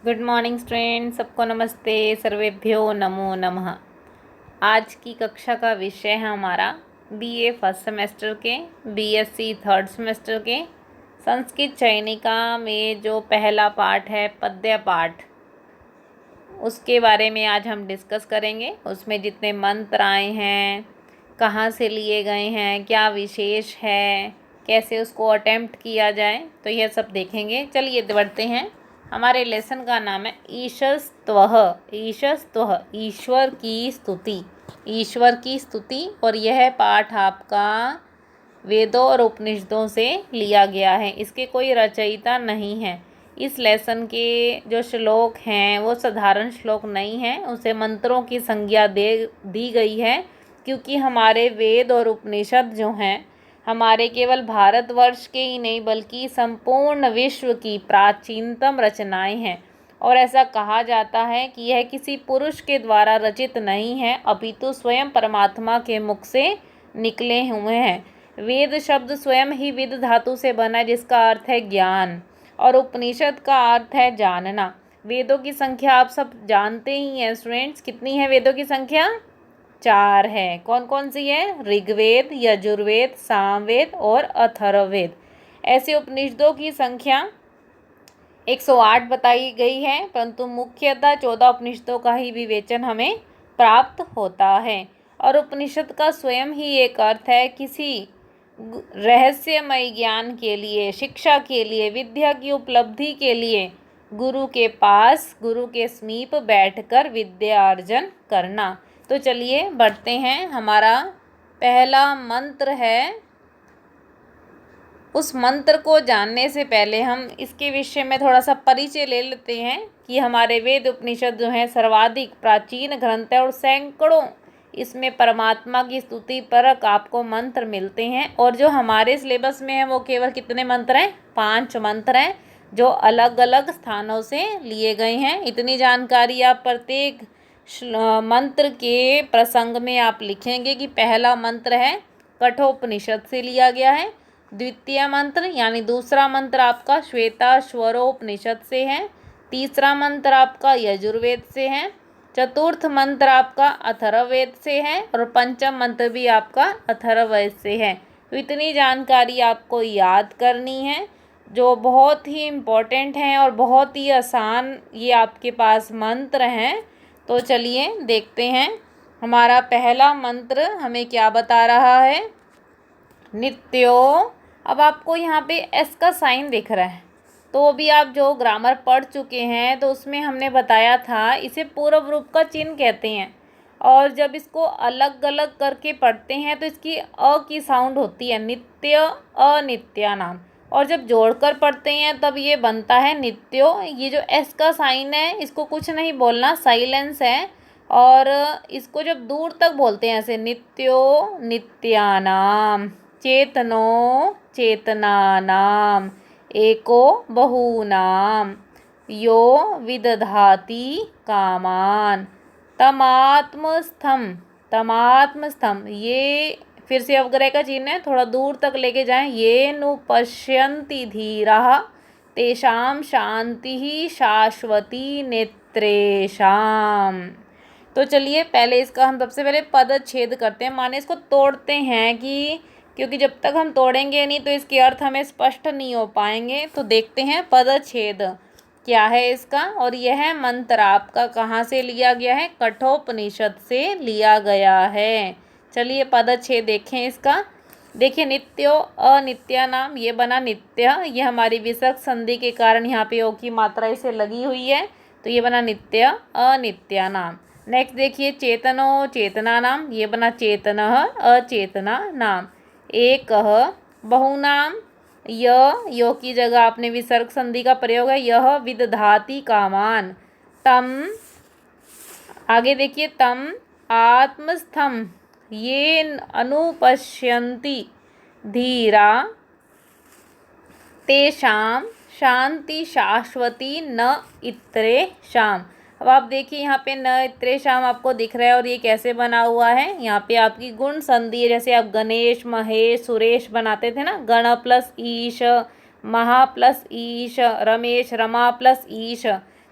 Good morning student, सबको नमस्ते, सर्वेभ्यो नमो नमः। आज की कक्षा का विषय है हमारा बीए फर्स्ट सेमेस्टर के, बीएससी थर्ड सेमेस्टर के संस्कृत चयनिका में जो पहला पाठ है पद्य पाठ, उसके बारे में आज हम डिस्कस करेंगे। उसमें जितने मंत्र आए हैं, कहाँ से लिए गए हैं, क्या विशेष है, कैसे उसको अटेम्प्ट किया जाए, तो यह सब देखेंगे। चलिए बढ़ते हैं। हमारे लेसन का नाम है ईशस्त्वः। ईशस्त्वः, ईश्वर की स्तुति, ईश्वर की स्तुति। और यह पाठ आपका वेदों और उपनिषदों से लिया गया है। इसके कोई रचयिता नहीं है। इस लेसन के जो श्लोक हैं वो साधारण श्लोक नहीं हैं, उसे मंत्रों की संज्ञा दी गई है, क्योंकि हमारे वेद और उपनिषद जो हैं हमारे केवल भारतवर्ष के ही नहीं बल्कि संपूर्ण विश्व की प्राचीनतम रचनाएं हैं। और ऐसा कहा जाता है कि यह किसी पुरुष के द्वारा रचित नहीं है, अपितु स्वयं परमात्मा के मुख से निकले हुए हैं। वेद शब्द स्वयं ही विद धातु से बना है, जिसका अर्थ है ज्ञान, और उपनिषद का अर्थ है जानना। वेदों की संख्या आप सब जानते ही हैं स्टूडेंट्स। कितनी है वेदों की संख्या? 4 है। कौन कौन सी है? ऋग्वेद, यजुर्वेद, सामवेद और अथर्ववेद। ऐसे उपनिषदों की संख्या 108 बताई गई है, परंतु मुख्यतः 14 उपनिषदों का ही विवेचन हमें प्राप्त होता है। और उपनिषद का स्वयं ही एक अर्थ है किसी रहस्यमय ज्ञान के लिए, शिक्षा के लिए, विद्या की उपलब्धि के लिए गुरु के पास, गुरु के समीप बैठकर विद्या अर्जन करना। तो चलिए बढ़ते हैं। हमारा पहला मंत्र है। उस मंत्र को जानने से पहले हम इसके विषय में थोड़ा सा परिचय ले लेते हैं कि हमारे वेद उपनिषद जो हैं सर्वाधिक प्राचीन ग्रंथ है और सैकड़ों इसमें परमात्मा की स्तुति परक आपको मंत्र मिलते हैं। और जो हमारे सिलेबस में है वो केवल कितने मंत्र हैं? 5 मंत्र हैं, जो अलग अलग स्थानों से लिए गए हैं। इतनी जानकारी आप प्रत्येक मंत्र के प्रसंग में आप लिखेंगे कि पहला मंत्र है कठोपनिषद से लिया गया है, द्वितीय मंत्र यानी दूसरा मंत्र आपका श्वेताश्वरोपनिषद से है, तीसरा मंत्र आपका यजुर्वेद से है, चतुर्थ मंत्र आपका अथर्ववेद से है और पंचम मंत्र भी आपका अथर्ववेद से है। तो इतनी जानकारी आपको याद करनी है, जो बहुत ही इम्पोर्टेंट हैं और बहुत ही आसान ये आपके पास मंत्र हैं। तो चलिए देखते हैं। हमारा पहला मंत्र हमें क्या बता रहा है? नित्यो। अब आपको यहाँ पे एस का साइन दिख रहा है, तो भी आप जो ग्रामर पढ़ चुके हैं तो उसमें हमने बताया था इसे पूर्व रूप का चिन्ह कहते हैं। और जब इसको अलग अलग करके पढ़ते हैं तो इसकी अ की साउंड होती है, नित्य अनित्या नाम। और जब जोड़कर पढ़ते हैं तब ये बनता है नित्यो। ये जो एस का साइन है इसको कुछ नहीं बोलना, साइलेंस है। और इसको जब दूर तक बोलते हैं ऐसे, नित्यो नित्यानाम, चेतनो चेतनानाम, एको बहूनाम, यो विदधाति कामान, तमात्मस्थम। तमात्मस्थम ये फिर से अवग्रह का चिन्ह है, थोड़ा दूर तक लेके जाएं। ये नु पश्यन्ति धीराः तेषां शांति शाश्वती नेत्रेषाम। तो चलिए पहले इसका हम सबसे पहले पदच्छेद करते हैं, माने इसको तोड़ते हैं कि क्योंकि जब तक हम तोड़ेंगे नहीं तो इसके अर्थ हमें स्पष्ट नहीं हो पाएंगे। तो देखते हैं पदच्छेद क्या है इसका। और यह मंत्र आपका कहाँ से लिया गया है? कठोपनिषद से लिया गया है। चलिए पदच्छेद देखें इसका। देखिए, नित्यो अनित्या नाम, ये बना नित्य। ये हमारी विसर्ग संधि के कारण यहाँ पे ओ की मात्रा इसे लगी हुई है, तो ये बना नित्य अनित्या नाम। नेक्स्ट देखिए, चेतनो चेतना नाम, ये बना चेतनः अचेतना नाम। एक बहुनाम, यो की जगह आपने विसर्ग संधि का प्रयोग है, यह विदधाति कामान। तम, आगे देखिए, तम आत्मस्थम, ये अनुपश्यन्ति धीरा तेषां शांति शाश्वती न इत्रेषाम। अब आप देखिए यहाँ पे न इत्रेषाम आपको दिख रहा है, और ये कैसे बना हुआ है? यहाँ पे आपकी गुण संधि है। जैसे आप गणेश, महेश, सुरेश बनाते थे ना, गण प्लस ईश, महा प्लस ईश, रमेश, रमा प्लस ईश।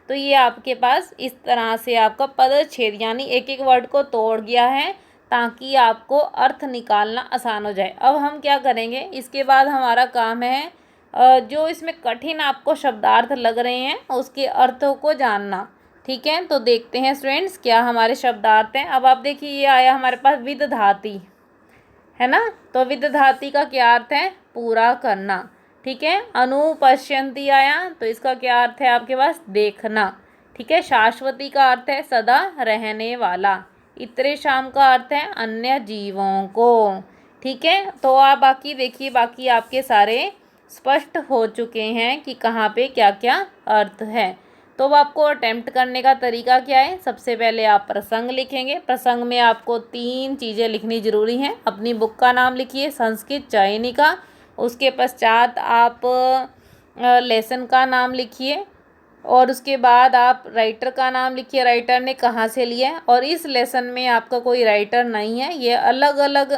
तो ये आपके पास इस तरह से आपका पदच्छेद यानी एक एक वर्ड को तोड़ गया है ताकि आपको अर्थ निकालना आसान हो जाए। अब हम क्या करेंगे, इसके बाद हमारा काम है जो इसमें कठिन आपको शब्दार्थ लग रहे हैं उसके अर्थों को जानना। ठीक है, तो देखते हैं स्टूडेंट्स क्या हमारे शब्दार्थ हैं। अब आप देखिए ये आया हमारे पास विदधाति, है ना। तो विदधाति का क्या अर्थ है, पूरा करना। ठीक है, अनुपश्यन्ति आया तो इसका क्या अर्थ है आपके पास, देखना। ठीक है, शाश्वती का अर्थ है सदा रहने वाला। इतरेषाम का अर्थ है अन्य जीवों को। ठीक है, तो आप बाकी देखिए, बाकी आपके सारे स्पष्ट हो चुके हैं कि कहाँ पे क्या क्या अर्थ है। तो अब आपको अटेम्प्ट करने का तरीका क्या है, सबसे पहले आप प्रसंग लिखेंगे। प्रसंग में आपको 3 चीज़ें लिखनी ज़रूरी हैं। अपनी बुक का नाम लिखिए, संस्कृत चयनिका। उसके पश्चात आप लेसन का नाम लिखिए और उसके बाद आप राइटर का नाम लिखिए, राइटर ने कहाँ से लिया है। और इस लेसन में आपका कोई राइटर नहीं है, ये अलग अलग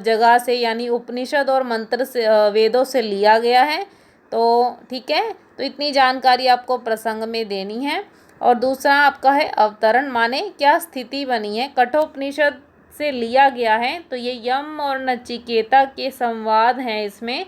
जगह से यानी उपनिषद और मंत्र से वेदों से लिया गया है। तो ठीक है, तो इतनी जानकारी आपको प्रसंग में देनी है। और दूसरा आपका है अवतरण, माने क्या स्थिति बनी है, कठोपनिषद से लिया गया है। तो ये यम और नचिकेता के संवाद हैं इसमें,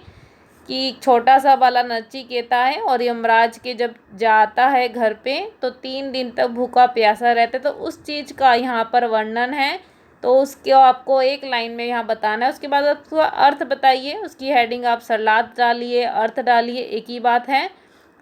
कि छोटा सा बाला नचिकेता है और यमराज के जब जाता है घर पे तो 3 दिन तक भूखा प्यासा रहता है, तो उस चीज़ का यहाँ पर वर्णन है। तो उसके आपको एक लाइन में यहाँ बताना है। उसके बाद उसका अर्थ बताइए, उसकी हेडिंग आप सरलाद डालिए, अर्थ डालिए, एक ही बात है।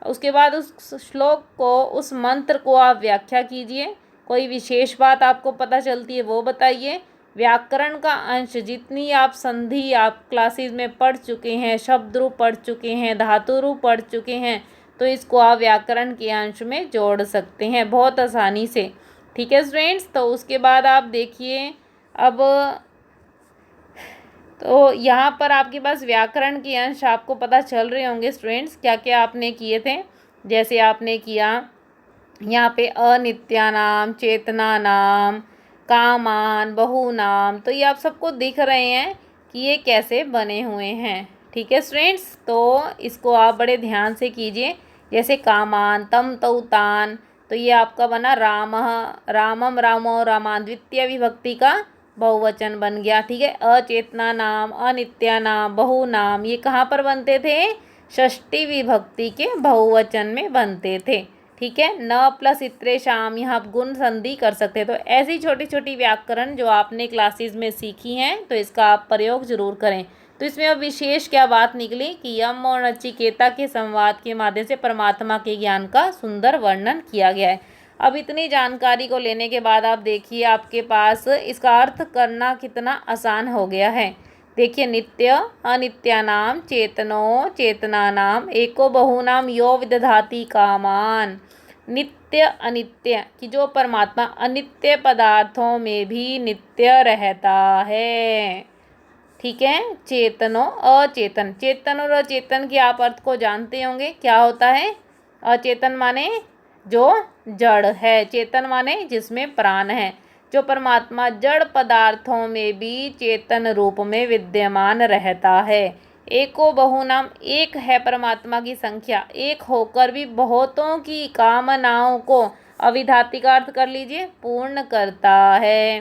उसके बाद उस श्लोक को, उस मंत्र को आप व्याख्या कीजिए। कोई विशेष बात आपको पता चलती है वो बताइए। व्याकरण का अंश जितनी आप संधि आप क्लासेस में पढ़ चुके हैं, शब्द रूप पढ़ चुके हैं, धातु रूप पढ़ चुके हैं, तो इसको आप व्याकरण के अंश में जोड़ सकते हैं बहुत आसानी से। ठीक है स्टूडेंट्स, तो उसके बाद आप देखिए अब, तो यहाँ पर आपके पास व्याकरण के अंश आपको पता चल रहे होंगे स्टूडेंट्स, क्या क्या आपने किए थे। जैसे आपने किया यहाँ पे अनित्यानाम, चेतनानाम, कामान, बहुनाम, तो ये आप सबको दिख रहे हैं कि ये कैसे बने हुए हैं। ठीक है स्टूडेंट्स, तो इसको आप बड़े ध्यान से कीजिए। जैसे कामान, तम तौ तान, तो ये आपका बना रामः, रामम, रामो, रामान, द्वितीय विभक्ति का बहुवचन बन गया। ठीक है, अचेतना नाम, अनित्या नाम, बहुनाम, ये कहाँ पर बनते थे, षष्ठी विभक्ति के बहुवचन में बनते थे। ठीक है, न प्लस इतरेषाम, यहाँ आप गुण संधि कर सकते हैं। तो ऐसी छोटी छोटी व्याकरण जो आपने क्लासेस में सीखी हैं, तो इसका आप प्रयोग जरूर करें। तो इसमें अब विशेष क्या बात निकली कि यम और नचिकेता के संवाद के माध्यम से परमात्मा के ज्ञान का सुंदर वर्णन किया गया है। अब इतनी जानकारी को लेने के बाद आप देखिए आपके पास इसका अर्थ करना कितना आसान हो गया है। देखिए, नित्य अनित्यानाम, चेतनो चेतनानाम, एको बहुनाम, यो विदधाति कामान। नित्य अनित्य कि जो परमात्मा अनित्य पदार्थों में भी नित्य रहता है। ठीक है, चेतनो अचेतन, चेतन और अचेतन के आप अर्थ को जानते होंगे, क्या होता है। अचेतन माने जो जड़ है, चेतन माने जिसमें प्राण है। जो परमात्मा जड़ पदार्थों में भी चेतन रूप में विद्यमान रहता है। एको बहुनाम, एक है परमात्मा की संख्या, एक होकर भी बहुतों की कामनाओं को, अविधाती का अर्थ कर लीजिए, पूर्ण करता है।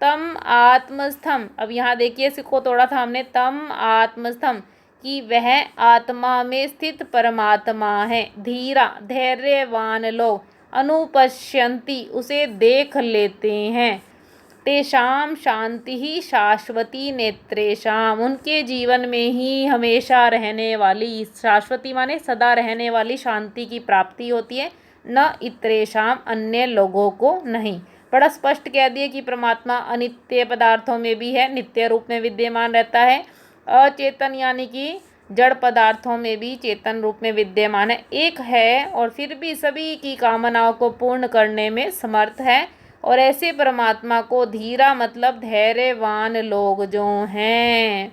तम आत्मस्थम, अब यहाँ देखिए इसको तोड़ा था हमने, तम आत्मस्थम कि वह आत्मा में स्थित परमात्मा है। धीरा, धैर्यवान लोग, अनुपश्यन्ति, उसे देख लेते हैं। तेषाम शांति ही शाश्वती नेत्रेषाम, उनके जीवन में ही हमेशा रहने वाली, शाश्वती माने सदा रहने वाली शांति की प्राप्ति होती है, न इतरेषाम, अन्य लोगों को नहीं। बड़ा स्पष्ट कह दिए कि परमात्मा अनित्य पदार्थों में भी है, नित्य रूप में विद्यमान रहता है। अचेतन यानी कि जड़ पदार्थों में भी चेतन रूप में विद्यमान है, एक है और फिर भी सभी की कामनाओं को पूर्ण करने में समर्थ है। और ऐसे परमात्मा को धीरा मतलब धैर्यवान लोग जो हैं,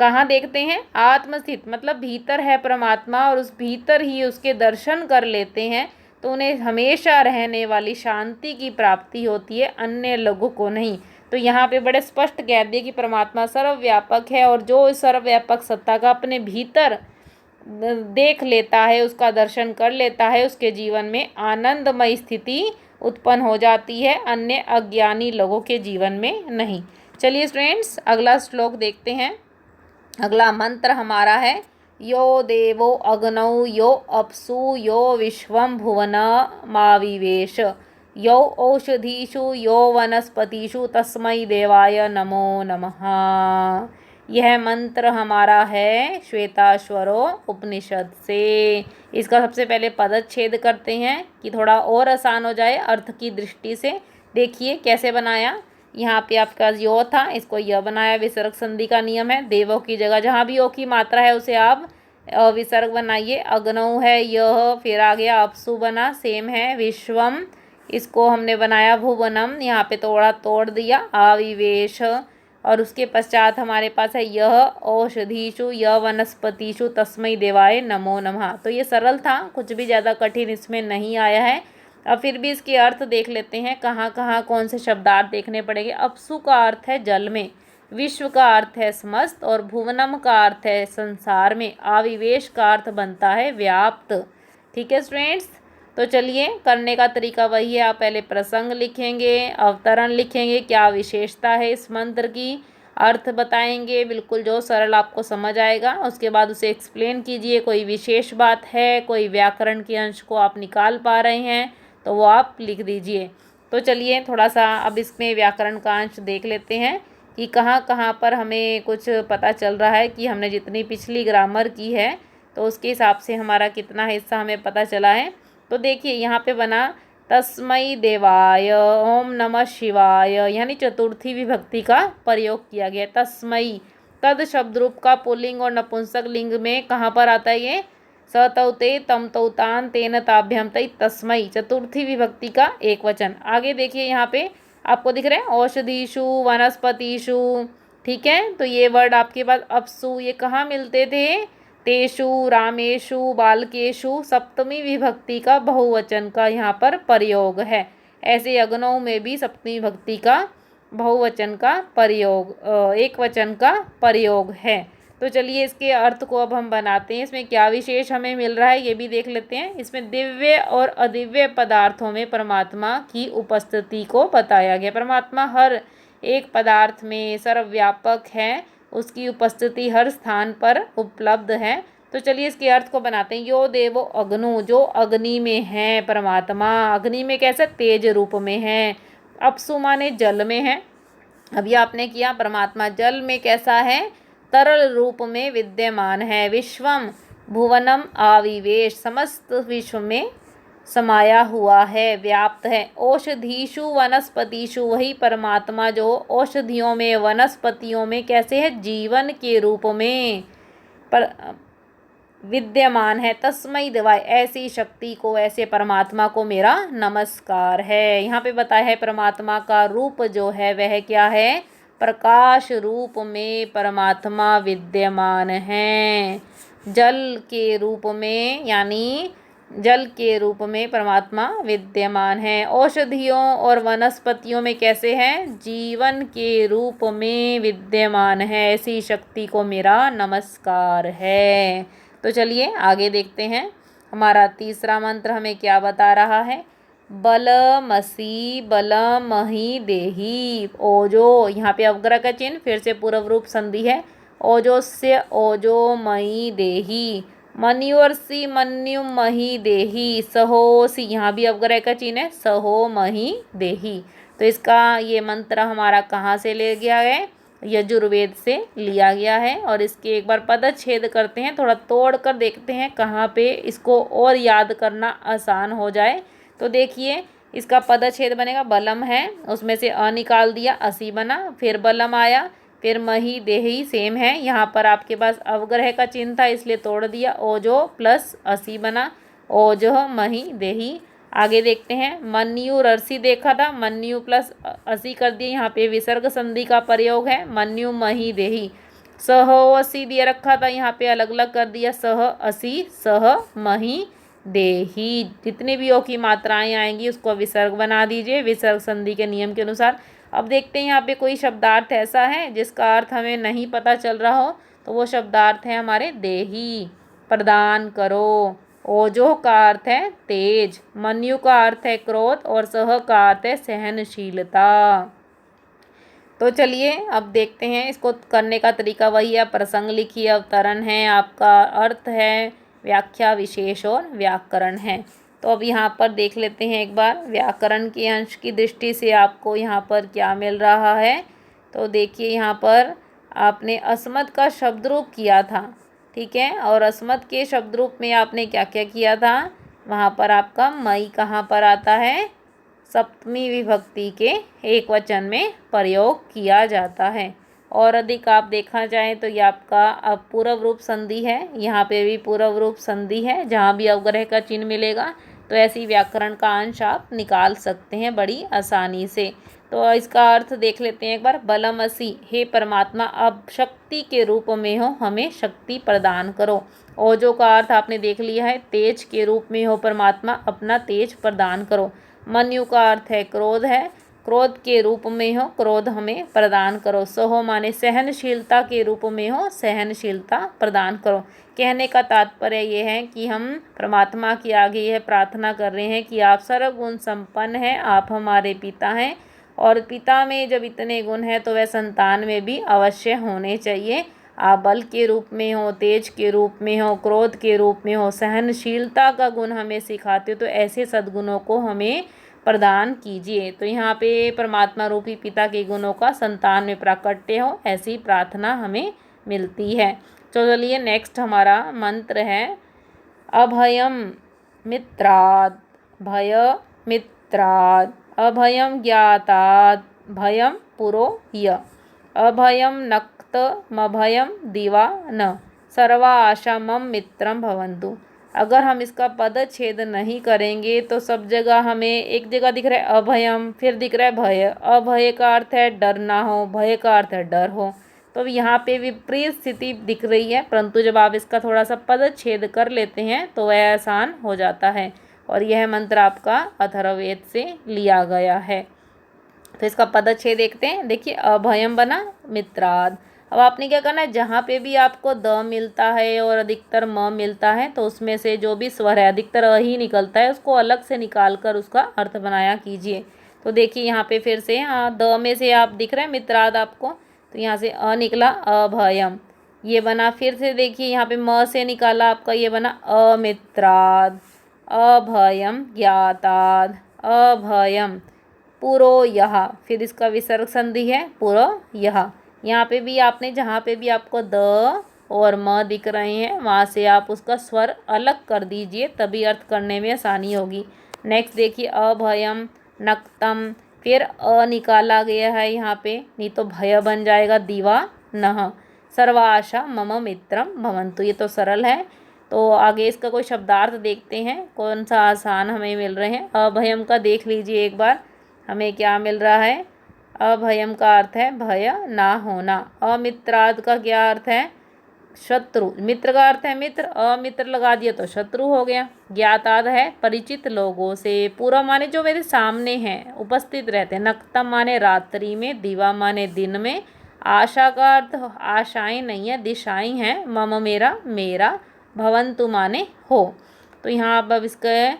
कहाँ देखते हैं, आत्मस्थित मतलब भीतर है परमात्मा और उस भीतर ही उसके दर्शन कर लेते हैं, तो उन्हें हमेशा रहने वाली शांति की प्राप्ति होती है, अन्य लोगों को नहीं। तो यहाँ पे बड़े स्पष्ट कह दिए कि परमात्मा सर्वव्यापक है और जो इस सर्वव्यापक सत्ता का अपने भीतर देख लेता है, उसका दर्शन कर लेता है, उसके जीवन में आनंदमय स्थिति उत्पन्न हो जाती है, अन्य अज्ञानी लोगों के जीवन में नहीं। चलिए स्टूडेंट्स, अगला श्लोक देखते हैं। अगला मंत्र हमारा है यो देवो अग्नौ यो अप्सु यो विश्वं भुवनमाविवेश यो औषधीषु यो वनस्पतिषु तस्मै देवाय नमो नमः। यह मंत्र हमारा है श्वेताश्वरो उपनिषद से। इसका सबसे पहले पदच्छेद करते हैं कि थोड़ा और आसान हो जाए अर्थ की दृष्टि से। देखिए कैसे बनाया। यहाँ पे आपका यो था, इसको यह बनाया, विसर्ग संधि का नियम है। देवों की जगह जहाँ भी ओ की मात्रा है उसे आप विसर्ग बनाइए। अग्नौ है यह, फिर आ गया अपसु बना, सेम है। विश्वम, इसको हमने बनाया भुवनम, यहाँ पे थोड़ा तोड़ दिया, आविवेश। और उसके पश्चात हमारे पास है यह औषधीषु यह वनस्पतिषु तस्मै देवाय नमो नमः। तो ये सरल था, कुछ भी ज़्यादा कठिन इसमें नहीं आया है। अब फिर भी इसके अर्थ देख लेते हैं, कहाँ कहाँ कौन से शब्दार्थ देखने पड़ेंगे। अपसु का अर्थ है जल में, विश्व का अर्थ है समस्त, और भुवनम का अर्थ है संसार में, आविवेश का अर्थ बनता है व्याप्त। ठीक है स्टूडेंट्स, तो चलिए करने का तरीका वही है। आप पहले प्रसंग लिखेंगे, अवतरण लिखेंगे, क्या विशेषता है इस मंत्र की, अर्थ बताएंगे बिल्कुल जो सरल आपको समझ आएगा। उसके बाद उसे एक्सप्लेन कीजिए, कोई विशेष बात है, कोई व्याकरण के अंश को आप निकाल पा रहे हैं तो वो आप लिख दीजिए। तो चलिए थोड़ा सा अब इसमें व्याकरण का अंश देख लेते हैं कि कहाँ कहाँ पर हमें कुछ पता चल रहा है कि हमने जितनी पिछली ग्रामर की है तो उसके हिसाब से हमारा कितना हिस्सा हमें पता चला है। तो देखिए यहाँ पे बना तस्मै देवाय ओम नमः शिवाय, यानी चतुर्थी विभक्ति का प्रयोग किया गया। तस्मै तद शब्द रूप का पुल्लिंग और नपुंसक लिंग में कहाँ पर आता है ये, सतौते तम तौतान तेन ताभ्यम तई तस्मै, चतुर्थी विभक्ति का एक वचन। आगे देखिए यहाँ पे आपको दिख रहा है औषधीषु वनस्पतिषु। ठीक है, तो ये वर्ड आपके पास अपसु, ये कहाँ मिलते थे, तेषु रामेषु बालकेषु, सप्तमी विभक्ति का बहुवचन का यहाँ पर प्रयोग है। ऐसे अग्नौ में भी सप्तमी विभक्ति का बहुवचन का प्रयोग, एक वचन का प्रयोग है। तो चलिए इसके अर्थ को अब हम बनाते हैं। इसमें क्या विशेष हमें मिल रहा है ये भी देख लेते हैं। इसमें दिव्य और अदिव्य पदार्थों में परमात्मा की उपस्थिति को बताया गया। परमात्मा हर एक पदार्थ में सर्वव्यापक है, उसकी उपस्थिति हर स्थान पर उपलब्ध है। तो चलिए इसके अर्थ को बनाते हैं। यो देवो अग्नु, जो अग्नि में है परमात्मा, अग्नि में कैसे, तेज रूप में है। अपसु माने जल में है। अभी आपने किया, परमात्मा जल में कैसा है, तरल रूप में विद्यमान है। विश्वम भुवनम आविवेश, समस्त विश्व में समाया हुआ है, व्याप्त है। औषधीषु वनस्पतिषु, वही परमात्मा जो औषधियों में वनस्पतियों में कैसे है, जीवन के रूप में पर विद्यमान है। तस्मै देवाय, ऐसी शक्ति को, ऐसे परमात्मा को मेरा नमस्कार है। यहाँ पे बताया है परमात्मा का रूप जो है वह क्या है, प्रकाश रूप में परमात्मा विद्यमान है। जल के रूप में, यानी जल के रूप में परमात्मा विद्यमान है। औषधियों और वनस्पतियों में कैसे हैं, जीवन के रूप में विद्यमान है। ऐसी शक्ति को मेरा नमस्कार है। तो चलिए आगे देखते हैं। हमारा तीसरा मंत्र हमें क्या बता रहा है, बलमसि बलमहि देहि। ओजो, यहाँ पे अवग्रह का चिन्ह, फिर से पूर्व रूप संधि है। ओजोस्य ओजो मयि देहि, मन्युर्षि मन्युमहि देहि, सहोसि, यहाँ भी अवग्रह का चिन्ह है, सहो महि देहि। तो इसका ये मंत्र हमारा कहाँ से ले गया है, यजुर्वेद से लिया गया है। और इसके एक बार पदच्छेद करते हैं, थोड़ा तोड़ कर देखते हैं कहाँ पे इसको और याद करना आसान हो जाए। तो देखिए इसका पदच्छेद बनेगा, बलम है उसमें से अ निकाल दिया, असी बना, फिर बलम आया, फिर मही देही, सेम है। यहाँ पर आपके पास अवग्रह का चिन्ह था इसलिए तोड़ दिया, ओजो प्लस असी बना, ओजो मही देही। आगे देखते हैं, मन्यु रर्सी देखा था, मन्यु प्लस असी कर दिए, यहाँ पे विसर्ग संधि का प्रयोग है, मन्यु मही देही। सह असी दिया रखा था, यहाँ पे अलग अलग कर दिया, सह असी सह मही देही। जितनी भी ओ की मात्राएं आएंगी उसको विसर्ग बना दीजिए विसर्ग संधि के नियम के अनुसार। अब देखते हैं यहाँ पे कोई शब्दार्थ ऐसा है जिसका अर्थ हमें नहीं पता चल रहा हो, तो वो शब्दार्थ है हमारे देही। प्रदान करो। ओजो का अर्थ है तेज, मन्यु का अर्थ है क्रोध और सह का अर्थ है सहनशीलता। तो चलिए अब देखते हैं इसको करने का तरीका। वही है, प्रसंग लिखिए, अवतरण है, आपका अर्थ है, व्याख्या, विशेष और व्याकरण है। तो अब यहाँ पर देख लेते हैं एक बार व्याकरण के अंश की दृष्टि से आपको यहाँ पर क्या मिल रहा है। तो देखिए यहाँ पर आपने अस्मत् का शब्द रूप किया था, ठीक है, और अस्मत् के शब्द रूप में आपने क्या क्या किया था, वहाँ पर आपका मई कहाँ पर आता है, सप्तमी विभक्ति के एक वचन में प्रयोग किया जाता है। और अधिक आप देखा जाए तो ये आपका अब पूर्व रूप संधि है, यहाँ पे भी पूर्व रूप संधि है, जहाँ भी अवग्रह का चिन्ह मिलेगा तो ऐसी व्याकरण का अंश आप निकाल सकते हैं बड़ी आसानी से। तो इसका अर्थ देख लेते हैं एक बार। बलमसी, हे परमात्मा अब शक्ति के रूप में हो, हमें शक्ति प्रदान करो। ओजो का अर्थ आपने देख लिया है, तेज के रूप में हो परमात्मा, अपना तेज प्रदान करो। मन्यु का अर्थ है क्रोध है, क्रोध के रूप में हो, क्रोध हमें प्रदान करो। सहो माने सहनशीलता के रूप में हो, सहनशीलता प्रदान करो। कहने का तात्पर्य ये है कि हम परमात्मा के आगे यह प्रार्थना कर रहे हैं कि आप सर्वगुण संपन्न हैं, आप हमारे पिता हैं, और पिता में जब इतने गुण हैं तो वह संतान में भी अवश्य होने चाहिए। आप बल के रूप में हो, तेज के रूप में हो, क्रोध के रूप में हो, सहनशीलता का गुण हमें सिखाते हो, तो ऐसे सद्गुणों को हमें प्रदान कीजिए। तो यहाँ पे परमात्मा रूपी पिता के गुणों का संतान में प्राकट्य हो, ऐसी प्रार्थना हमें मिलती है। तो चलिए नेक्स्ट हमारा मंत्र है अभयम मित्राद, भय मित्राद, अभयम ज्ञाताद, भयम पुरो य, अभयम नक्तमभयम दिवा न, सर्वा आशा मम मित्रम भवन्तु। अगर हम इसका पद छेद नहीं करेंगे तो सब जगह हमें एक जगह दिख रहा है अभयम, फिर दिख रहा है भय। अभय का अर्थ है डर ना हो, भय का अर्थ है डर हो। तो यहाँ पे विपरीत स्थिति दिख रही है, परंतु जब आप इसका थोड़ा सा पद छेद कर लेते हैं तो वह आसान हो जाता है। और यह मंत्र आपका अथर्ववेद से लिया गया है। तो इसका पदच्छेद देखते हैं। देखिए अभयम बना मित्राद। अब आपने क्या करना है, जहाँ पे भी आपको द मिलता है और अधिकतर म मिलता है तो उसमें से जो भी स्वर है, अधिकतर अ ही निकलता है, उसको अलग से निकाल कर उसका अर्थ बनाया कीजिए। तो देखिए यहाँ पे फिर से द में से आप दिख रहे हैं मित्राद आपको, तो यहाँ से अ निकला अभयम, ये बना। फिर से देखिए यहाँ पे म से निकाला आपका, ये बना अमित्राद, अभयम ज्ञाताद, अभयम पुरो यह, फिर इसका विसर्ग संधि है पुरो यह। यहाँ पे भी आपने जहाँ पे भी आपको द और म दिख रहे हैं वहाँ से आप उसका स्वर अलग कर दीजिए, तभी अर्थ करने में आसानी होगी। नेक्स्ट देखिए अभयम नक्तम, फिर अ निकाला गया है यहाँ पे, नहीं तो भय बन जाएगा दीवा नह, सर्वा आशा मम मित्रम भवन्तु। ये तो सरल है। तो आगे इसका कोई शब्दार्थ देखते हैं कौन सा आसान हमें मिल रहे हैं। अभयम का देख लीजिए एक बार, हमें क्या मिल रहा है। अभयम का अर्थ है भय ना होना। अमित्राद का क्या अर्थ है, शत्रु। मित्र का अर्थ है मित्र, अमित्र लगा दिया तो शत्रु हो गया। ज्ञाताद है परिचित लोगों से। पूरा माने जो मेरे सामने हैं, उपस्थित रहते हैं। नक्तम माने रात्रि में, दिवा माने दिन में। आशा का अर्थ आशाएं नहीं है, दिशाएं हैं। मम मेरा, मेरा। भवन्तु माने हो। तो यहाँ अब इसका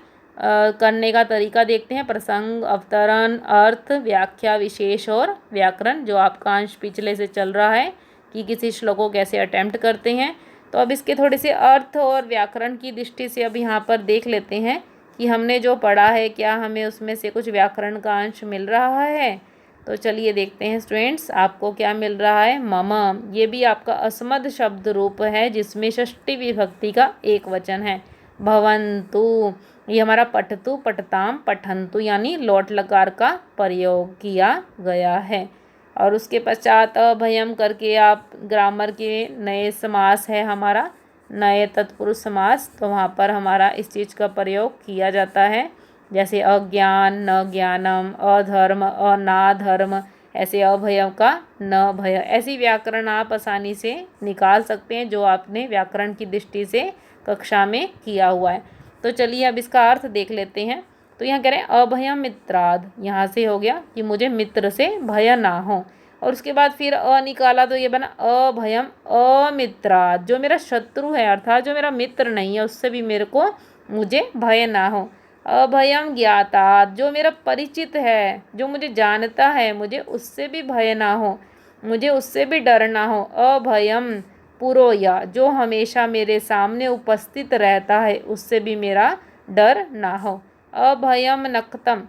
करने का तरीका देखते हैं। प्रसंग, अवतरण, अर्थ, व्याख्या, विशेष और व्याकरण, जो आपका अंश पिछले से चल रहा है कि किसी श्लोक को कैसे अटेम्प्ट करते हैं। तो अब इसके थोड़े से अर्थ और व्याकरण की दृष्टि से अब यहाँ पर देख लेते हैं कि हमने जो पढ़ा है क्या हमें उसमें से कुछ व्याकरण का अंश मिल रहा है। तो चलिए देखते हैं स्टूडेंट्स, आपको क्या मिल रहा है। मम, ये भी आपका अस्मद शब्द रूप है जिसमें षष्ठी विभक्ति का एक वचन है। भवन्तु, ये हमारा पठतु, पठताम, पठन्तु यानी लोट लकार का प्रयोग किया गया है। और उसके पश्चात अभयम करके आप ग्रामर के नए समास है हमारा, नए तत्पुरुष समास, तो वहाँ पर हमारा इस चीज़ का प्रयोग किया जाता है। जैसे अज्ञान, न ज्ञानम, अधर्म, अनाधर्म, ऐसे अभयम का न भय। ऐसी व्याकरण आप आसानी से निकाल सकते हैं जो आपने व्याकरण की दृष्टि से कक्षा में किया हुआ है। तो चलिए अब इसका अर्थ देख लेते हैं। तो यहाँ कह रहे हैं अभयम मित्राद, यहाँ से हो गया कि मुझे मित्र से भय ना हो। और उसके बाद फिर अ निकाला तो ये बना अभयम अमित्रात्। जो मेरा शत्रु है अर्थात जो मेरा मित्र नहीं है उससे भी मेरे को मुझे भय ना हो। अभयम ज्ञातात्। जो मेरा परिचित है जो मुझे जानता है मुझे उससे भी भय ना हो, मुझे उससे भी डर ना हो। अभयम पुरोया। जो हमेशा मेरे सामने उपस्थित रहता है उससे भी मेरा डर ना हो। अभयम नक्तम।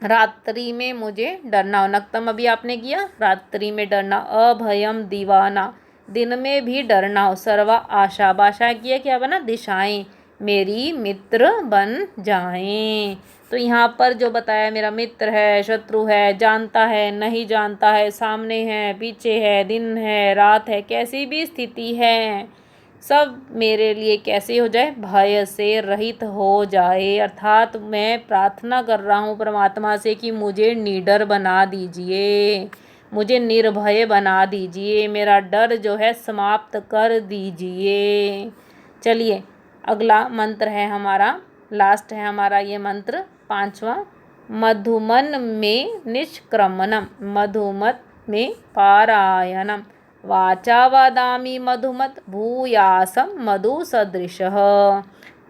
रात्रि में मुझे डरना हो। नक्तम अभी आपने किया, रात्रि में डरना। अभयम दीवाना। दिन में भी डरना हो। सर्वा आशा। आशा किया क्या बना, दिशाएं मेरी मित्र बन जाएं। तो यहाँ पर जो बताया मेरा मित्र है, शत्रु है, जानता है, नहीं जानता है, सामने है, पीछे है, दिन है, रात है, कैसी भी स्थिति है, सब मेरे लिए कैसे हो जाए, भय से रहित हो जाए। अर्थात मैं प्रार्थना कर रहा हूँ परमात्मा से कि मुझे निडर बना दीजिए, मुझे निर्भय बना दीजिए, मेरा डर जो है समाप्त कर दीजिए। चलिए अगला मंत्र है हमारा, लास्ट है हमारा ये मंत्र 5वां। मधुमन में निष्क्रमणम। मधुमत में पारायणम। वाचा वादामी मधुमत भूयासम मधु सदृशः।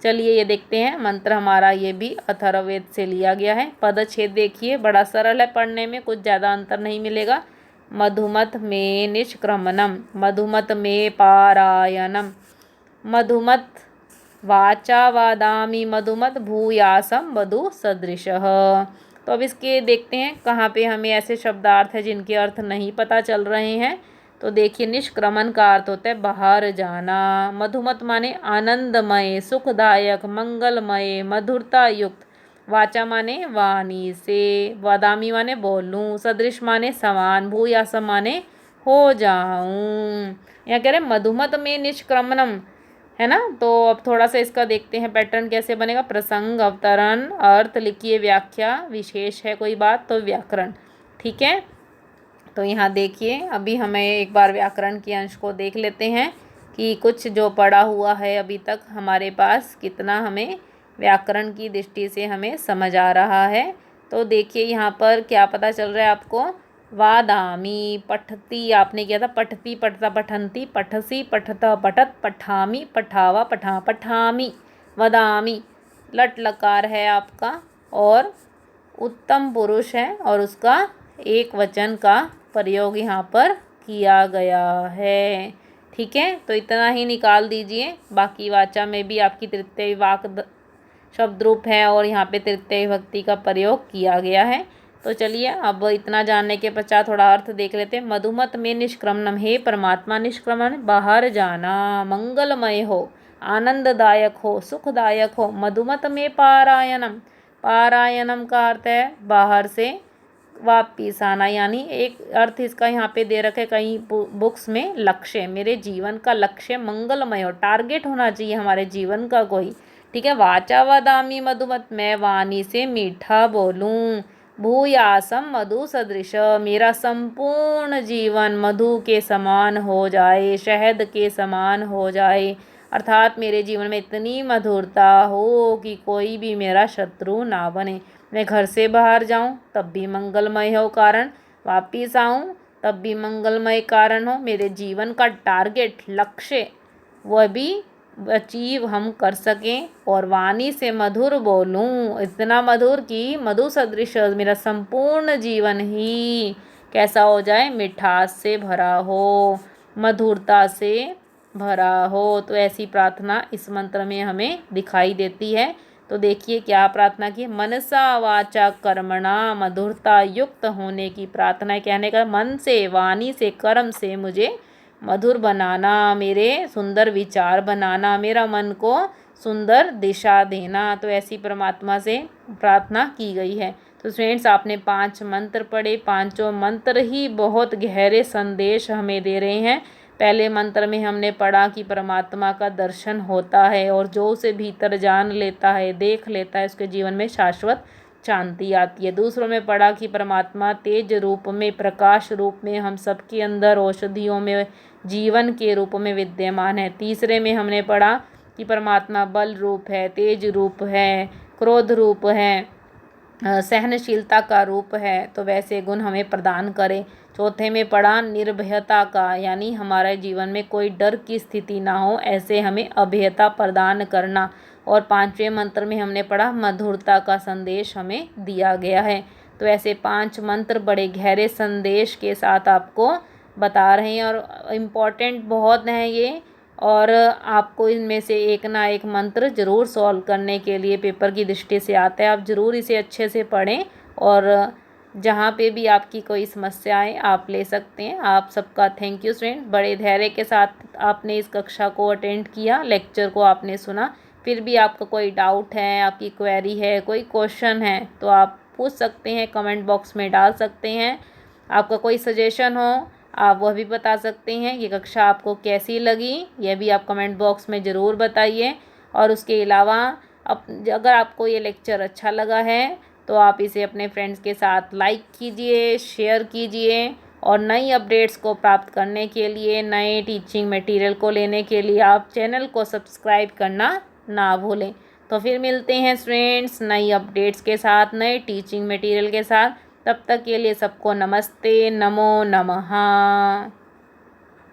चलिए ये देखते हैं मंत्र हमारा, ये भी अथर्ववेद से लिया गया है। पदच्छेद देखिए, बड़ा सरल है पढ़ने में, कुछ ज़्यादा अंतर नहीं मिलेगा। मधुमत में निष्क्रमणम, मधुमत में पारायणम, मधुमत वाचा वादामी मधुमत भूयासम मधु सदृशः। तो अब इसके देखते हैं कहाँ पे हमें ऐसे शब्दार्थ है जिनके अर्थ नहीं पता चल रहे हैं। तो देखिए निष्क्रमण का अर्थ होता है बाहर जाना। मधुमत माने आनंदमय, सुखदायक, मंगलमय, मधुरता युक्त। वाचा माने वाणी से। वादामी माने बोलूं। सदृश माने समान। भूयासम माने हो जाऊं। यहाँ कह रहे मधुमत में निष्क्रमणम है ना। तो अब थोड़ा सा इसका देखते हैं पैटर्न कैसे बनेगा। प्रसंग, अवतरण, अर्थ लिखिए, व्याख्या, विशेष है कोई बात तो व्याकरण। ठीक है, तो यहाँ देखिए अभी हमें एक बार व्याकरण के अंश को देख लेते हैं कि कुछ जो पढ़ा हुआ है अभी तक हमारे पास कितना हमें व्याकरण की दृष्टि से हमें समझ आ रहा है। तो देखिए यहाँ पर क्या पता चल रहा है आपको। वादामी, पठती आपने किया था, पठती, पठता, पठंती, पठसी, पठता, पठत, पठामी, पठावा, पठा, पठामी। वदामी लट लकार है आपका और उत्तम पुरुष है और उसका एक वचन का प्रयोग यहाँ पर किया गया है। ठीक है, तो इतना ही निकाल दीजिए। बाकी वाचा में भी आपकी तृतीय वाक शब्द रूप है और यहाँ पे तृतीय भक्ति का प्रयोग किया गया है। तो चलिए अब इतना जानने के पश्चात थोड़ा अर्थ देख लेते हैं। मधुमत में निष्क्रमणम, हे परमात्मा निष्क्रमण बाहर जाना, मंगलमय हो, आनंददायक हो, सुखदायक हो। मधुमत में पारायणम, पारायणम का अर्थ है बाहर से वापिस आना, यानी एक अर्थ इसका यहाँ पे दे रखे कई बुक्स में लक्ष्य, मेरे जीवन का लक्ष्य मंगलमय हो, टारगेट होना चाहिए हमारे जीवन का कोई। ठीक है, वाचा वादामी मधुमत, मैं वाणी से मीठा बोलूं। भूयासम मधु सदृश, मेरा संपूर्ण जीवन मधु के समान हो जाए, शहद के समान हो जाए। अर्थात मेरे जीवन में इतनी मधुरता हो कि कोई भी मेरा शत्रु ना बने। मैं घर से बाहर जाऊं तब भी मंगलमय हो कारण, वापिस आऊं तब भी मंगलमय कारण हो। मेरे जीवन का टारगेट लक्ष्य वह भी अचीव हम कर सकें और वाणी से मधुर बोलूं, इतना मधुर कि मधु सदृश मेरा संपूर्ण जीवन ही कैसा हो जाए, मिठास से भरा हो, मधुरता से भरा हो। तो ऐसी प्रार्थना इस मंत्र में हमें दिखाई देती है। तो देखिए क्या प्रार्थना की, मनसा वाचा कर्मणा, मधुरता युक्त होने की प्रार्थना है। कहने का मन से, वाणी से, कर्म से मुझे मधुर बनाना, मेरे सुंदर विचार बनाना, मेरा मन को सुंदर दिशा देना। तो ऐसी परमात्मा से प्रार्थना की गई है। तो फ्रेंड्स आपने 5 मंत्र पढ़े, पांचों मंत्र ही बहुत गहरे संदेश हमें दे रहे हैं। पहले मंत्र में हमने पढ़ा कि परमात्मा का दर्शन होता है और जो उसे भीतर जान लेता है, देख लेता है, उसके जीवन में शाश्वत शांति आती है। दूसरों में पढ़ा कि परमात्मा तेज रूप में, प्रकाश रूप में हम सबके अंदर औषधियों में, जीवन के रूप में विद्यमान है। तीसरे में हमने पढ़ा कि परमात्मा बल रूप है, तेज रूप है, क्रोध रूप है, सहनशीलता का रूप है, तो वैसे गुण हमें प्रदान करे। चौथे में पढ़ा निर्भयता का, यानी हमारे जीवन में कोई डर की स्थिति ना हो, ऐसे हमें अभयता प्रदान करना। और पांचवें मंत्र में हमने पढ़ा मधुरता का संदेश हमें दिया गया है। तो ऐसे 5 मंत्र बड़े गहरे संदेश के साथ आपको बता रहे हैं और इम्पॉर्टेंट बहुत हैं ये, और आपको इनमें से एक ना एक मंत्र ज़रूर सॉल्व करने के लिए पेपर की दृष्टि से आता है। आप ज़रूर इसे अच्छे से पढ़ें और जहाँ पे भी आपकी कोई समस्या आए आप ले सकते हैं। आप सबका थैंक यू स्टूडेंट, बड़े धैर्य के साथ आपने इस कक्षा को अटेंड किया, लेक्चर को आपने सुना। फिर भी आपका कोई डाउट है, आपकी क्वेरी है, कोई क्वेश्चन है तो आप पूछ सकते हैं, कमेंट बॉक्स में डाल सकते हैं। आपका कोई सजेशन हो आप वह भी बता सकते हैं। ये कक्षा आपको कैसी लगी यह भी आप कमेंट बॉक्स में ज़रूर बताइए। और उसके अलावा अगर आपको ये लेक्चर अच्छा लगा है तो आप इसे अपने फ्रेंड्स के साथ लाइक कीजिए, शेयर कीजिए। और नई अपडेट्स को प्राप्त करने के लिए, नए टीचिंग मटेरियल को लेने के लिए आप चैनल को सब्सक्राइब करना ना भूलें। तो फिर मिलते हैं स्टूडेंट्स नई अपडेट्स के साथ, नए टीचिंग मटेरियल के साथ। तब तक के लिए सबको नमस्ते, नमो नमः।